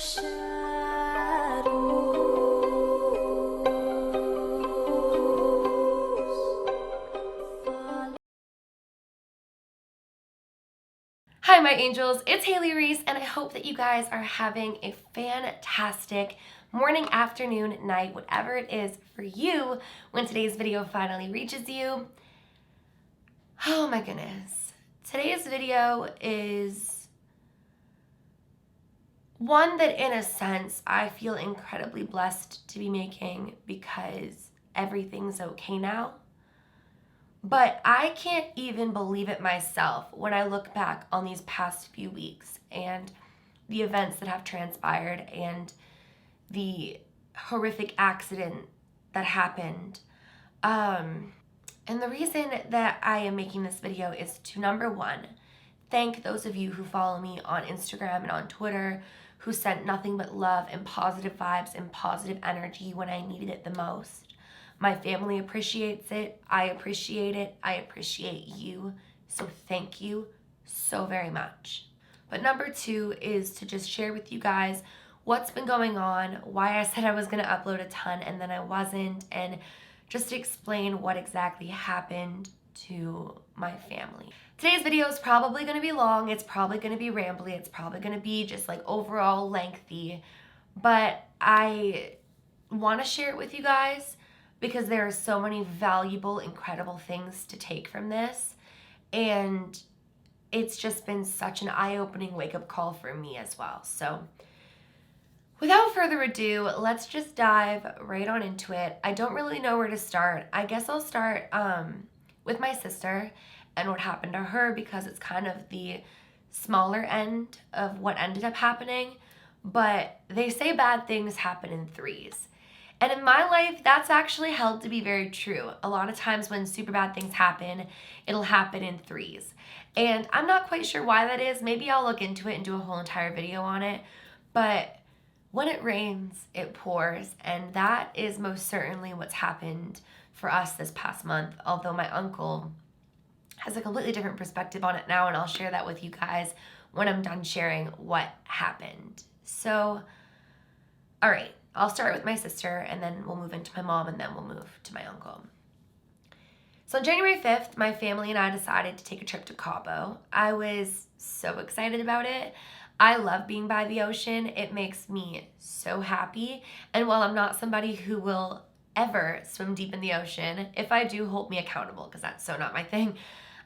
Hi my angels, it's Hailey Reese, and I hope that you guys are having a fantastic morning, afternoon, night, whatever it is for you when today's video finally reaches you. Oh my goodness. Today's video is one that in a sense I feel incredibly blessed to be making because everything's okay now. But I can't even believe it myself when I look back on these past few weeks and the events that have transpired and the horrific accident that happened. And the reason that I am making this video is to, number one, thank those of you who follow me on Instagram and on Twitter who sent nothing but love and positive vibes and positive energy when I needed it the most. My family appreciates it. I appreciate it. I appreciate you. So thank you so very much. But number two is to just share with you guys what's been going on, why I said I was going to upload a ton and then I wasn't, and just to explain what exactly happened to my family. Today's video is probably going to be long. It's probably going to be rambly. It's probably going to be just like overall lengthy. But I want to share it with you guys because there are so many valuable, incredible things to take from this. And it's just been such an eye-opening wake-up call for me as well. So without further ado, let's just dive right on into it. I don't really know where to start. I guess I'll start with my sister and what happened to her because it's kind of the smaller end of what ended up happening. But they say bad things happen in threes. And in my life, that's actually held to be very true. A lot of times when super bad things happen, it'll happen in threes. And I'm not quite sure why that is. Maybe I'll look into it and do a whole entire video on it. But when it rains, it pours. And that is most certainly what's happened for us this past month. Although my uncle has a completely different perspective on it now. And I'll share that with you guys when I'm done sharing what happened. So, all right. I'll start with my sister and then we'll move into my mom and then we'll move to my uncle. So on January 5th, my family and I decided to take a trip to Cabo. I was so excited about it. I love being by the ocean. It makes me so happy. And while I'm not somebody who will ever swim deep in the ocean, if I do, hold me accountable because that's so not my thing.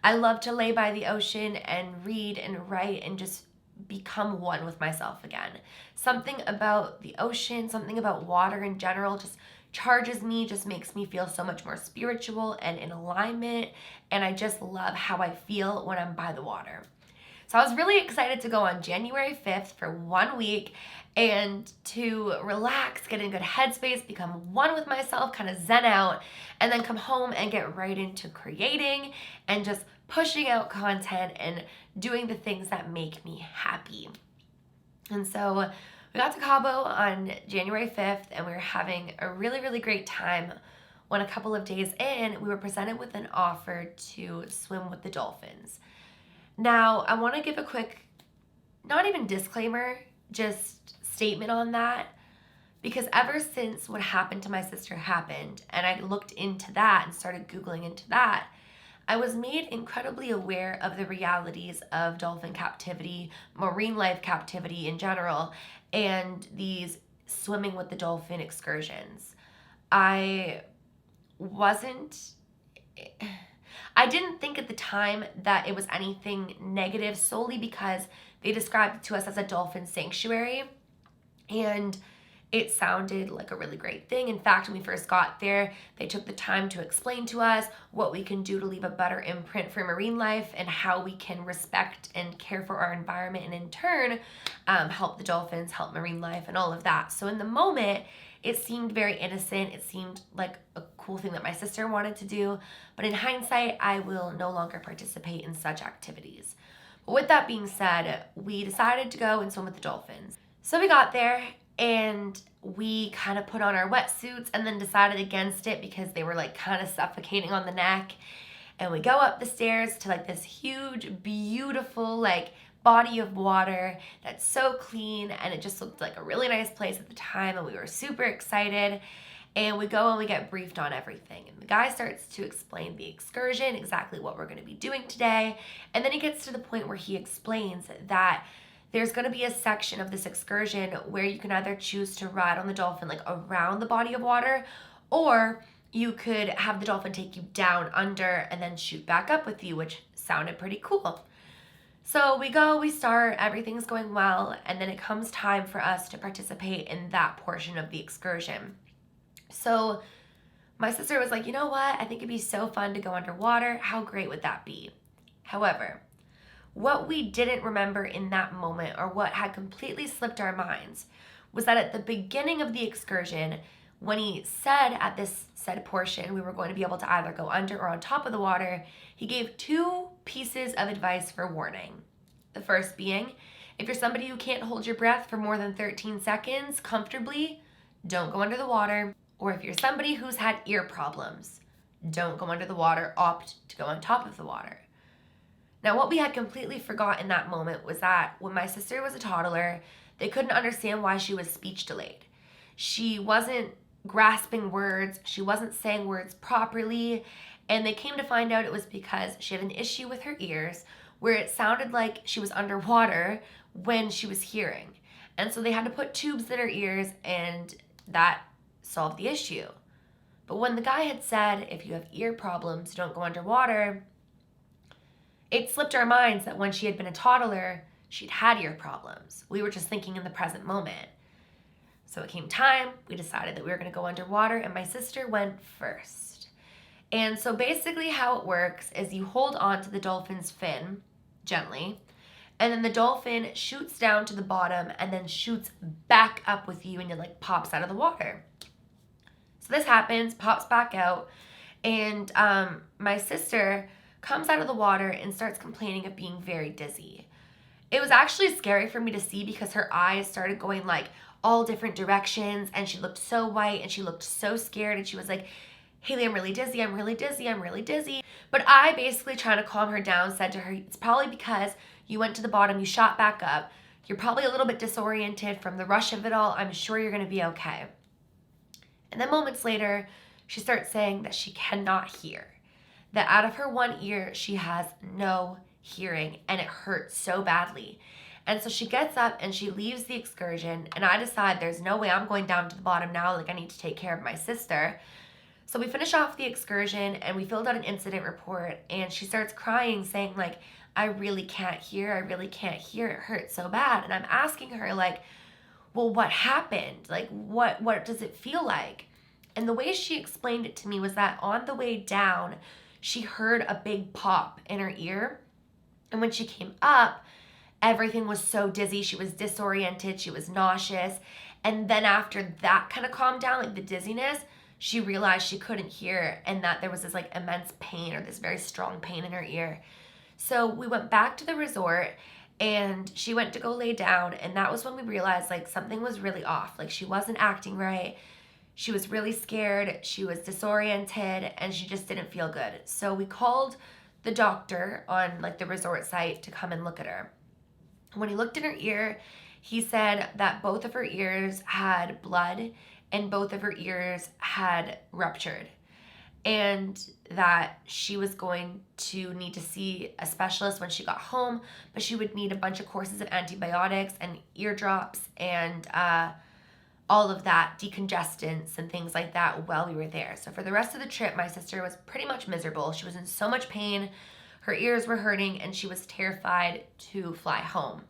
I love to lay by the ocean and read and write and just become one with myself again. Something about the ocean, something about water in general just charges me, just makes me feel so much more spiritual and in alignment, and I just love how I feel when I'm by the water. So I was really excited to go on January 5th for 1 week and to relax, get in a good headspace, become one with myself, kind of zen out, and then come home and get right into creating and just pushing out content and doing the things that make me happy. And so we got to Cabo on January 5th and we were having a really, really great time. When a couple of days in, we were presented with an offer to swim with the dolphins. Now, I want to give a quick, not even disclaimer, just statement on that, because ever since what happened to my sister happened and I looked into that and started Googling into that, I was made incredibly aware of the realities of dolphin captivity, marine life captivity in general, and these swimming with the dolphin excursions. I didn't think at the time that it was anything negative solely because they described it to us as a dolphin sanctuary. And it sounded like a really great thing. In fact, when we first got there, they took the time to explain to us what we can do to leave a better imprint for marine life and how we can respect and care for our environment and in turn, help the dolphins, help marine life and all of that. So in the moment, it seemed very innocent. It seemed like a cool thing that my sister wanted to do. But in hindsight, I will no longer participate in such activities. But with that being said, we decided to go and swim with the dolphins. So we got there and we kind of put on our wetsuits and then decided against it because they were like kind of suffocating on the neck. And we go up the stairs to like this huge, beautiful, like body of water that's so clean, and it just looked like a really nice place at the time, and we were super excited. And we go and we get briefed on everything. And the guy starts to explain the excursion, exactly what we're going to be doing today. And then he gets to the point where he explains that there's going to be a section of this excursion where you can either choose to ride on the dolphin like around the body of water, or you could have the dolphin take you down under and then shoot back up with you, which sounded pretty cool. So we go, we start, everything's going well, and then it comes time for us to participate in that portion of the excursion. So my sister was like, you know what? I think it'd be so fun to go underwater. How great would that be? However, what we didn't remember in that moment, or what had completely slipped our minds, was that at the beginning of the excursion, when he said at this said portion we were going to be able to either go under or on top of the water, he gave 2 pieces of advice for warning. The first being, if you're somebody who can't hold your breath for more than 13 seconds comfortably, don't go under the water. Or if you're somebody who's had ear problems, don't go under the water, opt to go on top of the water. Now, what we had completely forgot in that moment was that when my sister was a toddler, they couldn't understand why she was speech delayed. She wasn't grasping words, she wasn't saying words properly, and they came to find out it was because she had an issue with her ears where it sounded like she was underwater when she was hearing. And so they had to put tubes in her ears, and that solved the issue. But when the guy had said, if you have ear problems, don't go underwater, it slipped our minds that when she had been a toddler, she'd had ear problems. We were just thinking in the present moment. So it came time, we decided that we were going to go underwater, and my sister went first. And so basically how it works is you hold on to the dolphin's fin gently, and then the dolphin shoots down to the bottom and then shoots back up with you, and it like pops out of the water. So this happens, pops back out, and my sister comes out of the water and starts complaining of being very dizzy. It was actually scary for me to see because her eyes started going like all different directions, and she looked so white and she looked so scared, and she was like, Hailey, I'm really dizzy, I'm really dizzy, I'm really dizzy. But I basically, trying to calm her down, said to her, it's probably because you went to the bottom, you shot back up, you're probably a little bit disoriented from the rush of it all, I'm sure you're going to be okay. And then moments later, she starts saying that she cannot hear, that out of her one ear, she has no hearing, and it hurts so badly. And so she gets up and she leaves the excursion, and I decide there's no way I'm going down to the bottom now, like I need to take care of my sister. So we finish off the excursion and we filled out an incident report, and she starts crying saying like, I really can't hear, I really can't hear, it hurts so bad. And I'm asking her like, well, what happened? Like, what does it feel like? And the way she explained it to me was that on the way down, she heard a big pop in her ear. And when she came up, everything was so dizzy. She was disoriented. She was nauseous. And then after that kind of calmed down, like the dizziness, she realized she couldn't hear, and that there was this like immense pain, or this very strong pain in her ear. So we went back to the resort, and she went to go lay down, and that was when we realized like something was really off. Like she wasn't acting right. She was really scared. She was disoriented, and she just didn't feel good. So we called the doctor on like the resort site to come and look at her. When he looked in her ear, he said that both of her ears had blood and both of her ears had ruptured, and that she was going to need to see a specialist when she got home, but she would need a bunch of courses of antibiotics and ear drops and all of that, decongestants and things like that while we were there. So for the rest of the trip, my sister was pretty much miserable. She was in so much pain, her ears were hurting, and she was terrified to fly home.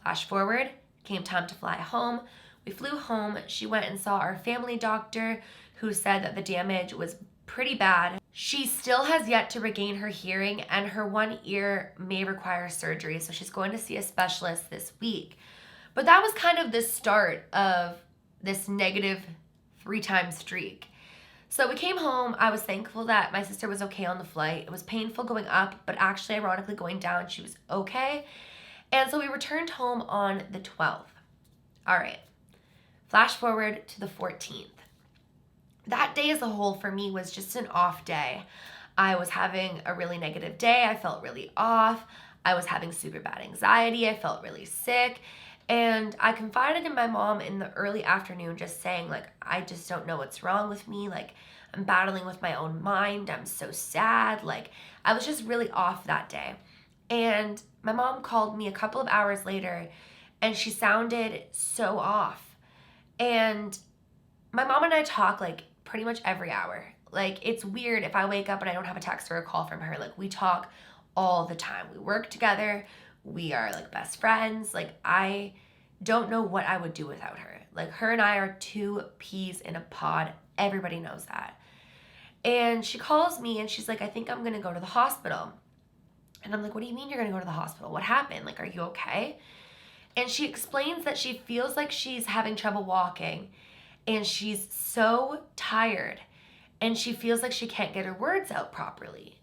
Flash forward, came time to fly home. We flew home. She went and saw our family doctor, who said that the damage was pretty bad. She still has yet to regain her hearing, and her one ear may require surgery, so she's going to see a specialist this week. But that was kind of the start of this negative 3-time streak. So we came home. I was thankful that my sister was okay on the flight. It was painful going up, but actually, ironically, going down, she was okay. And so we returned home on the 12th. All right. Flash forward to the 14th. That day as a whole for me was just an off day. I was having a really negative day. I felt really off. I was having super bad anxiety. I felt really sick. And I confided in my mom in the early afternoon, just saying, like, I just don't know what's wrong with me. Like, I'm battling with my own mind. I'm so sad. Like, I was just really off that day. And my mom called me a couple of hours later, and she sounded so off. And my mom and I talk, like, pretty much every hour. Like, it's weird if I wake up and I don't have a text or a call from her. Like, we talk all the time. We work together. We are, like, best friends. Like, I don't know what I would do without her. Like, her and I are two peas in a pod. Everybody knows that. And she calls me and she's like, I think I'm going to go to the hospital. And I'm like, what do you mean you're going to go to the hospital? What happened? Like, are you okay? And she explains that she feels like she's having trouble walking and she's so tired and she feels like she can't get her words out properly.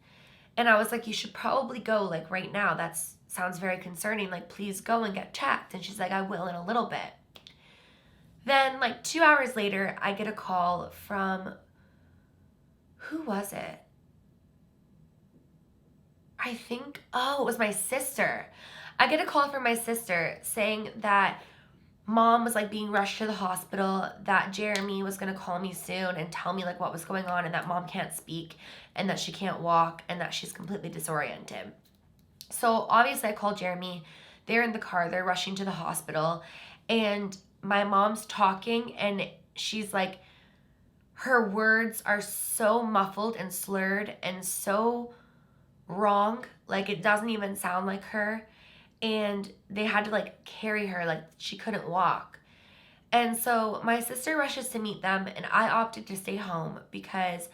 And I was like, you should probably go, like, right now. That sounds very concerning. Like, please go and get checked. And she's like, I will in a little bit. Then, like, 2 hours later, I get a call from, who was it? I think, it was my sister. I get a call from my sister saying that mom was, like, being rushed to the hospital, that Jeremy was going to call me soon and tell me, like, what was going on, and that mom can't speak and that she can't walk and that she's completely disoriented. So obviously I called Jeremy. They're in the car. They're rushing to the hospital. And my mom's talking and she's like, her words are so muffled and slurred and so wrong. Like, it doesn't even sound like her. And they had to, like, carry her. Like, she couldn't walk. And so my sister rushes to meet them, and I opted to stay home because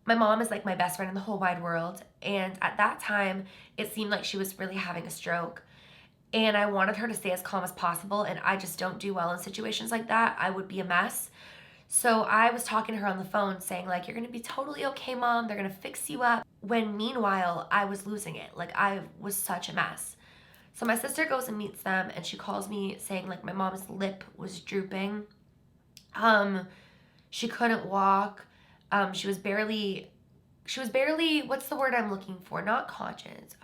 my mom is, like, my best friend in the whole wide world. And at that time, it seemed like she was really having a stroke. And I wanted her to stay as calm as possible. And I just don't do well in situations like that. I would be a mess. So I was talking to her on the phone saying, like, you're going to be totally okay, Mom. They're going to fix you up. When meanwhile, I was losing it. Like, I was such a mess. So my sister goes and meets them, and she calls me saying, like, my mom's lip was drooping. She couldn't walk. She was barely, what's the word I'm looking for? Not conscious.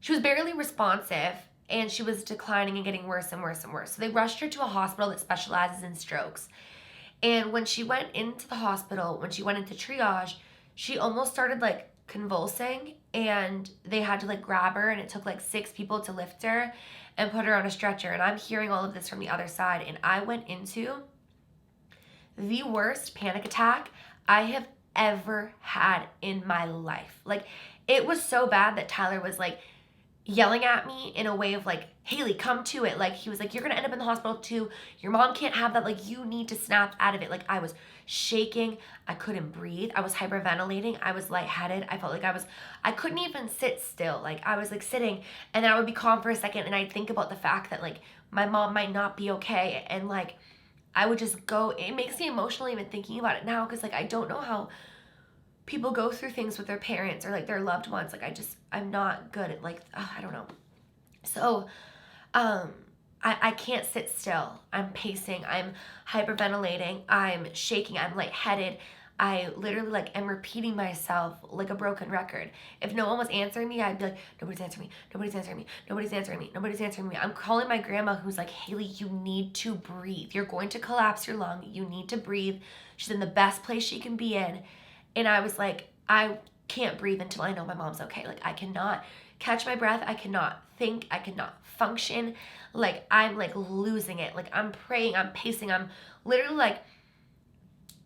She was barely responsive, and she was declining and getting worse and worse and worse. So they rushed her to a hospital that specializes in strokes. And when she went into the hospital, when she went into triage, she almost started, like, convulsing, and they had to, like, grab her, and it took, like, 6 people to lift her and put her on a stretcher. And I'm hearing all of this from the other side, and I went into the worst panic attack I have ever had in my life. Like, it was so bad that Tyler was, like, yelling at me in a way of, like, Hailey, come to it. Like, he was like, you're gonna end up in the hospital too. Your mom can't have that. Like, you need to snap out of it. Like, I was shaking. I couldn't breathe. I was hyperventilating. I was lightheaded. I felt like I couldn't even sit still. Like, I was, like, sitting, and then I would be calm for a second, and I'd think about the fact that, like, my mom might not be okay. And, like, I would just go, it makes me emotional even thinking about it now, because, like, I don't know how people go through things with their parents or, like, their loved ones. Like, I'm not good at, like, I don't know. So, I can't sit still. I'm pacing. I'm hyperventilating. I'm shaking. I'm lightheaded. I literally, like, am repeating myself like a broken record. If no one was answering me, I'd be like, nobody's answering me. Nobody's answering me. Nobody's answering me. Nobody's answering me. I'm calling my grandma, who's like, Hailey, you need to breathe. You're going to collapse your lung. You need to breathe. She's in the best place she can be in. And I was like, I can't breathe until I know my mom's okay. Like, I cannot catch my breath. I cannot think. I cannot function. Like, I'm, like, losing it. Like, I'm praying. I'm pacing. I'm literally, like,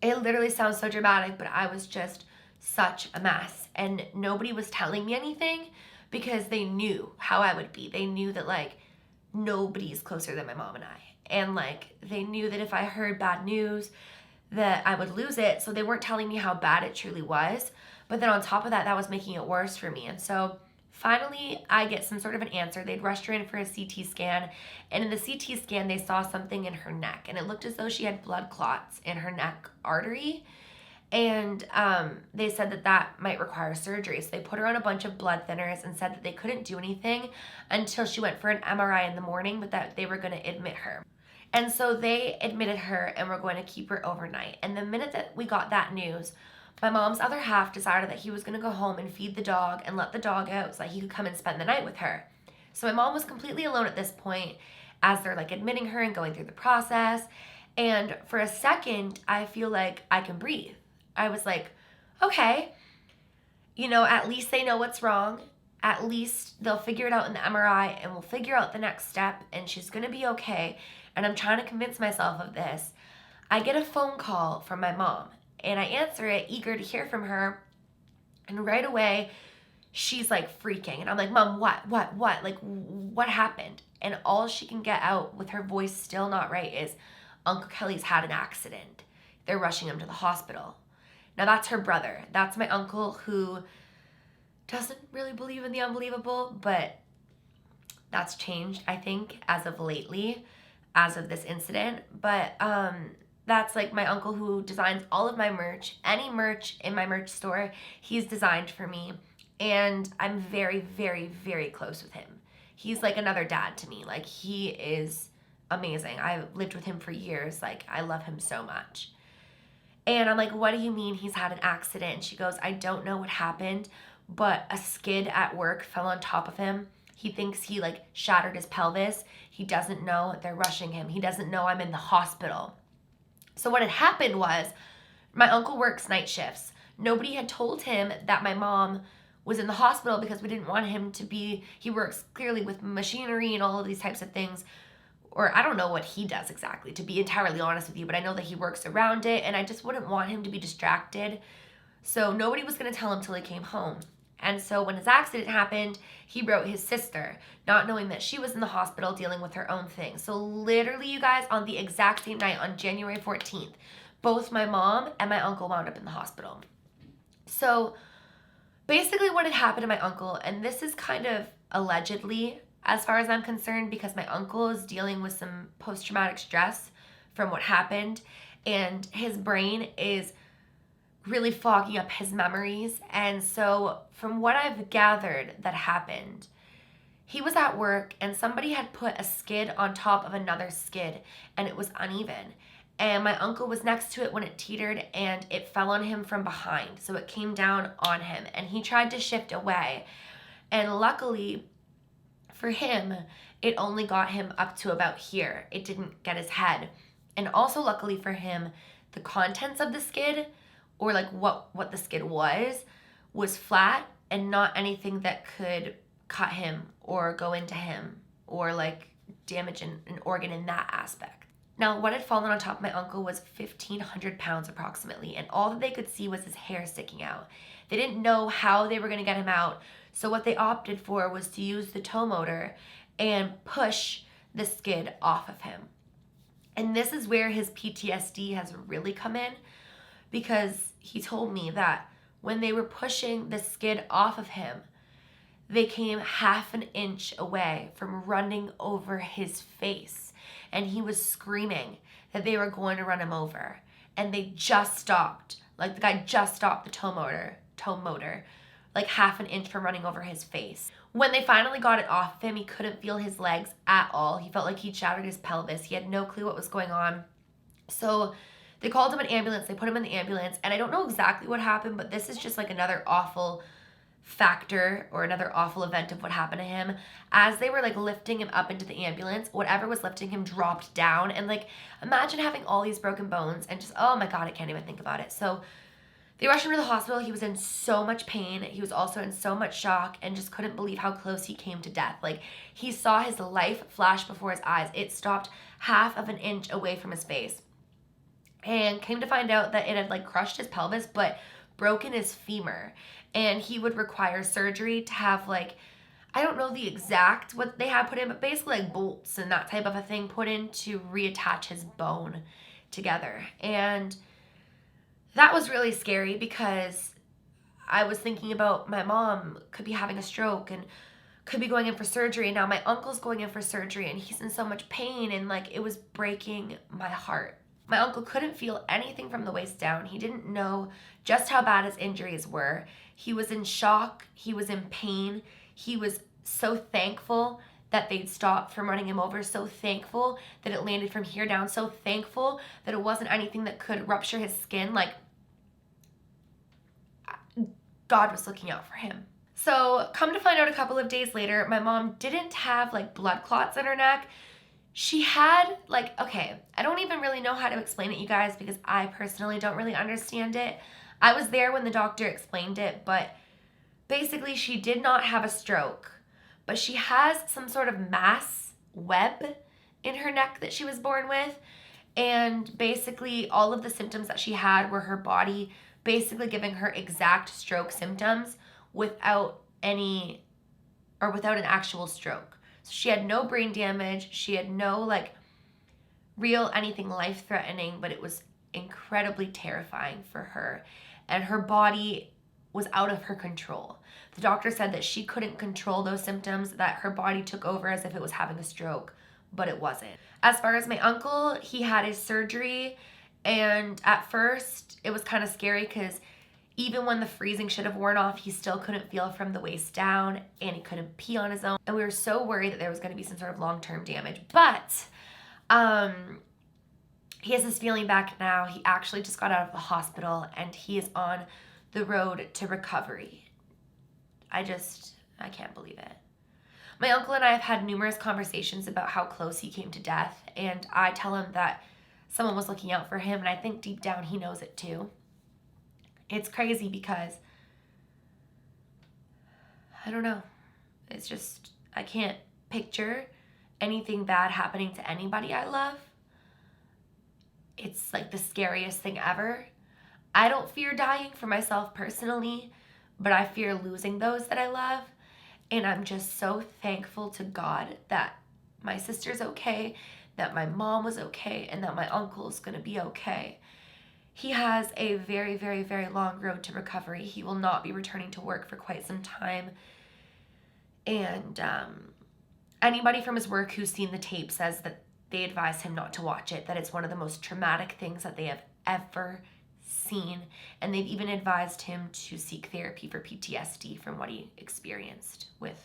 it literally sounds so dramatic, but I was just such a mess. And nobody was telling me anything because they knew how I would be. They knew that, like, nobody's closer than my mom and I. And, like, they knew that if I heard bad news, that I would lose it. So they weren't telling me how bad it truly was. But then on top of that, that was making it worse for me. And so finally, I get some sort of an answer. They'd rushed her in for a CT scan. And in the CT scan, they saw something in her neck. And it looked as though she had blood clots in her neck artery. And they said that that might require surgery. So they put her on a bunch of blood thinners and said that they couldn't do anything until she went for an MRI in the morning, but that they were going to admit her. And so they admitted her and were going to keep her overnight. And the minute that we got that news, My mom's other half decided that he was going to go home and feed the dog and let the dog out so that he could come and spend the night with her. So my mom was completely alone at this point as they're like admitting her and going through the process. And for a second, I feel like I can breathe. I was like, okay, at least they know what's wrong. At least they'll figure it out in the MRI and we'll figure out the next step and she's going to be okay. And I'm trying to convince myself of this. I get a phone call from my mom and I answer it, eager to hear from her. And right away, she's like freaking. And I'm like, Mom, what? Like, what happened? And all she can get out with her voice still not right is, Uncle Kelly's had an accident. They're rushing him to the hospital. Now that's her brother. That's my uncle who doesn't really believe in the unbelievable, but that's changed, I think, as of lately, as of this incident. But that's like my uncle who designs all of my merch. Any merch in my merch store, he's designed for me. And I'm very, very, very close with him. He's like another dad to me. Like, he is amazing. I've lived with him for years. Like, I love him so much. And I'm like, what do you mean he's had an accident? And she goes, I don't know what happened, but a skid at work fell on top of him. He thinks he like shattered his pelvis. He doesn't know they're rushing him. He doesn't know I'm in the hospital. So what had happened was my uncle works night shifts. Nobody had told him that my mom was in the hospital because we didn't want him to be, he works clearly with machinery and all of these types of things. Or I don't know what he does exactly, to be entirely honest with you, but I know that he works around it and I just wouldn't want him to be distracted. So nobody was going to tell him till he came home. And so when his accident happened, he wrote his sister, not knowing that she was in the hospital dealing with her own thing. So literally, you guys, on the exact same night, on January 14th, both my mom and my uncle wound up in the hospital. So basically what had happened to my uncle, and this is kind of allegedly, as far as I'm concerned, because my uncle is dealing with some post-traumatic stress from what happened, and his brain is really fogging up his memories. And so from what I've gathered that happened, he was at work and somebody had put a skid on top of another skid and it was uneven. And my uncle was next to it when it teetered and it fell on him from behind. So it came down on him and he tried to shift away. And luckily for him, it only got him up to about here. It didn't get his head. And also luckily for him, the contents of the skid, or like what the skid was flat and not anything that could cut him or go into him or like damage an organ in that aspect. Now, what had fallen on top of my uncle was 1,500 pounds approximately, and all that they could see was his hair sticking out. They didn't know how they were going to get him out, so what they opted for was to use the tow motor and push the skid off of him. And this is where his PTSD has really come in, because he told me that when they were pushing the skid off of him, they came half an inch away from running over his face. And he was screaming that they were going to run him over. And they just stopped. Like, the guy just stopped the tow motor, like half an inch from running over his face. When they finally got it off of him, he couldn't feel his legs at all. He felt like he'd shattered his pelvis. He had no clue what was going on. So they called him an ambulance. They put him in the ambulance. And I don't know exactly what happened, but this is just like another awful factor or another awful event of what happened to him. As they were like lifting him up into the ambulance, whatever was lifting him dropped down. And like, imagine having all these broken bones and just, oh my God, I can't even think about it. So they rushed him to the hospital. He was in so much pain. He was also in so much shock and just couldn't believe how close he came to death. Like, he saw his life flash before his eyes. It stopped half of an inch away from his face. And came to find out that it had like crushed his pelvis, but broken his femur. And he would require surgery to have like, I don't know the exact what they had put in, but basically like bolts and that type of a thing put in to reattach his bone together. And that was really scary because I was thinking about my mom could be having a stroke and could be going in for surgery. And now my uncle's going in for surgery and he's in so much pain, and like, it was breaking my heart. My uncle couldn't feel anything from the waist down. He didn't know just how bad his injuries were. He was in shock. He was in pain. He was so thankful that they'd stopped from running him over, so thankful that it landed from here down, so thankful that it wasn't anything that could rupture his skin. Like, God was looking out for him. So come to find out a couple of days later, my mom didn't have like blood clots in her neck. She had like, okay, I don't even really know how to explain it, you guys, because I personally don't really understand it. I was there when the doctor explained it, but basically she did not have a stroke, but she has some sort of mass web in her neck that she was born with. And basically all of the symptoms that she had were her body basically giving her exact stroke symptoms without an actual stroke. So she had no brain damage. She had no like real anything life-threatening, but it was incredibly terrifying for her. And her body was out of her control. The doctor said that she couldn't control those symptoms, that her body took over as if it was having a stroke, but it wasn't. As far as my uncle, he had his surgery, and at first it was kind of scary because even when the freezing should have worn off, he still couldn't feel from the waist down, and he couldn't pee on his own. And we were so worried that there was going to be some sort of long-term damage. But he has this feeling back now. He actually just got out of the hospital, and he is on the road to recovery. I can't believe it. My uncle and I have had numerous conversations about how close he came to death, and I tell him that someone was looking out for him, and I think deep down he knows it too. It's crazy because, I don't know, it's just, I can't picture anything bad happening to anybody I love. It's like the scariest thing ever. I don't fear dying for myself personally, but I fear losing those that I love. And I'm just so thankful to God that my sister's okay, that my mom was okay, and that my uncle is going to be okay. He has a very, very, very long road to recovery. He will not be returning to work for quite some time. And anybody from his work who's seen the tape says that they advise him not to watch it, that it's one of the most traumatic things that they have ever seen. And they've even advised him to seek therapy for PTSD from what he experienced with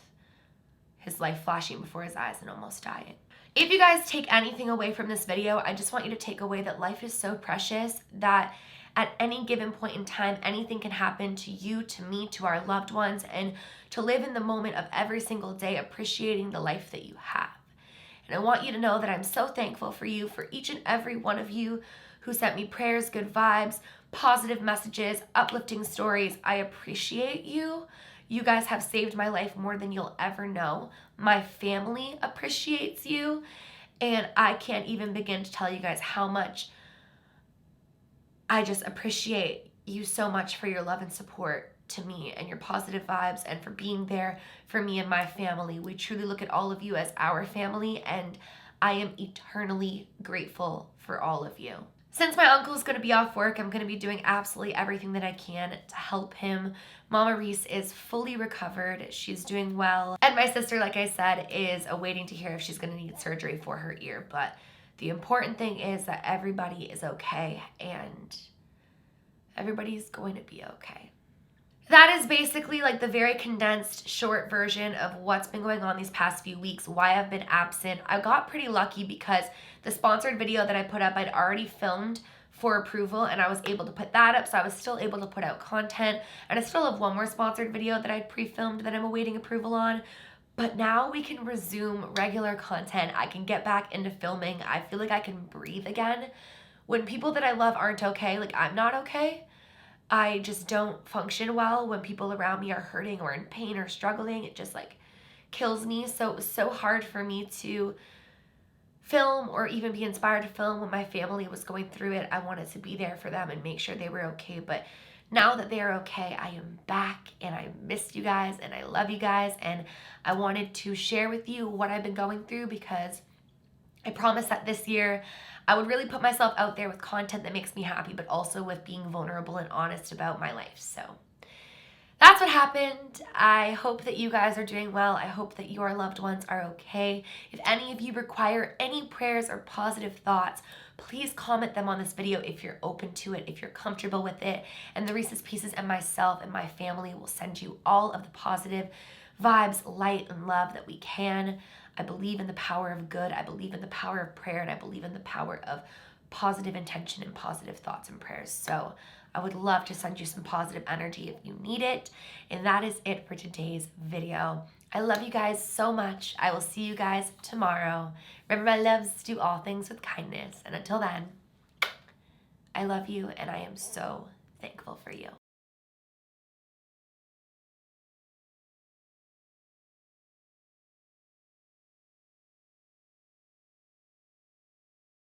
his life flashing before his eyes and almost dying. If you guys take anything away from this video, I just want you to take away that life is so precious that at any given point in time, anything can happen to you, to me, to our loved ones, and to live in the moment of every single day, appreciating the life that you have. And I want you to know that I'm so thankful for you, for each and every one of you who sent me prayers, good vibes, positive messages, uplifting stories. I appreciate you. You guys have saved my life more than you'll ever know. My family appreciates you, and I can't even begin to tell you guys how much I just appreciate you so much for your love and support to me and your positive vibes and for being there for me and my family. We truly look at all of you as our family, and I am eternally grateful for all of you. Since my uncle is going to be off work, I'm going to be doing absolutely everything that I can to help him. Mama Reese is fully recovered. She's doing well. And my sister, like I said, is awaiting to hear if she's going to need surgery for her ear. But the important thing is that everybody is okay, and everybody's going to be okay. That is basically like the very condensed short version of what's been going on these past few weeks, why I've been absent. I got pretty lucky because the sponsored video that I put up, I'd already filmed for approval, and I was able to put that up, so I was still able to put out content. And I still have one more sponsored video that I'd pre-filmed that I'm awaiting approval on. But now we can resume regular content. I can get back into filming. I feel like I can breathe again. When people that I love aren't okay, like I'm not okay, I just don't function well. When people around me are hurting or in pain or struggling, it just like kills me. So it was so hard for me to film or even be inspired to film when my family was going through it. I wanted to be there for them and make sure they were okay. But now that they're okay, I am back, and I missed you guys, and I love you guys, and I wanted to share with you what I've been going through, because I promised that this year I would really put myself out there with content that makes me happy, but also with being vulnerable and honest about my life. So that's what happened. I hope that you guys are doing well. I hope that your loved ones are okay. If any of you require any prayers or positive thoughts, please comment them on this video if you're open to it, if you're comfortable with it. And the Reese's Pieces and myself and my family will send you all of the positive vibes, light, and love that we can. I believe in the power of good. I believe in the power of prayer, and I believe in the power of positive intention and positive thoughts and prayers. So I would love to send you some positive energy if you need it. And that is it for today's video. I love you guys so much. I will see you guys tomorrow. Remember, my loves, do all things with kindness. And until then, I love you and I am so thankful for you.